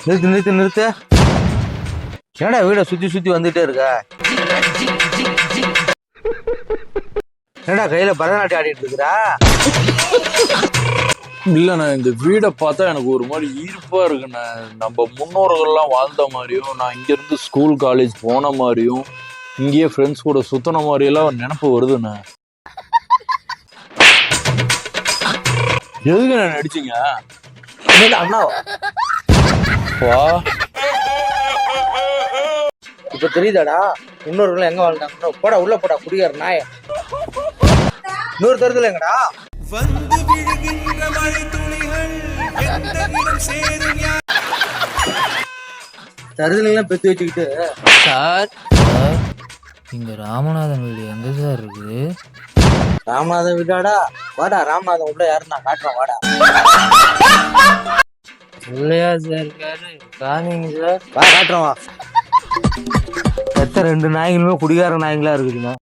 நிறுத்து. என்னடா வீட சுத்தி வந்துட்டே இருக்க? என்னடா கையில பரதநாட்டியம் ஆடிட்டு இருக்கிறா? இல்லண்ணா, இந்த வீடை பார்த்தா எனக்கு ஒரு மாதிரி ஈர்ப்பா இருக்குண்ணே. நம்ம முன்னோர்கள்லாம் வாழ்ந்த மாதிரியும், நான் இங்க இருந்து ஸ்கூல் காலேஜ் போன மாதிரியும், இங்கேயே ஃப்ரெண்ட்ஸ் கூட சுத்தின மாதிரி எல்லாம் நினைப்பு வருதுண்ணே. எதுக்கு நான் நடிச்சீங்க? அண்ணாவா? இப்ப தெரியுதாடா இன்னொரு எங்க வாழ்ந்தாங்க? போடா உள்ள போடா குடியார் நாய. இன்னொரு தருதல எங்கடா? வந்து விழுகின்ற மழை துளிகள் தருதலாம் பெத்து வச்சுக்கிட்டு. சார், இங்க ராமநாதன் வீடு எங்க சார் இருக்கு? ராமநாதன் வீடாடா? வாடா ராமநாதன் உள்ள யாருன்னா காட்டுறோம் வாடா. இல்லையா சார் இருக்காரு? காணிங்க சார். வா காட்டுறோம் வா. எத்த 2 நாய்களுமே குடிகார நாய்களா இருக்குதுங்க.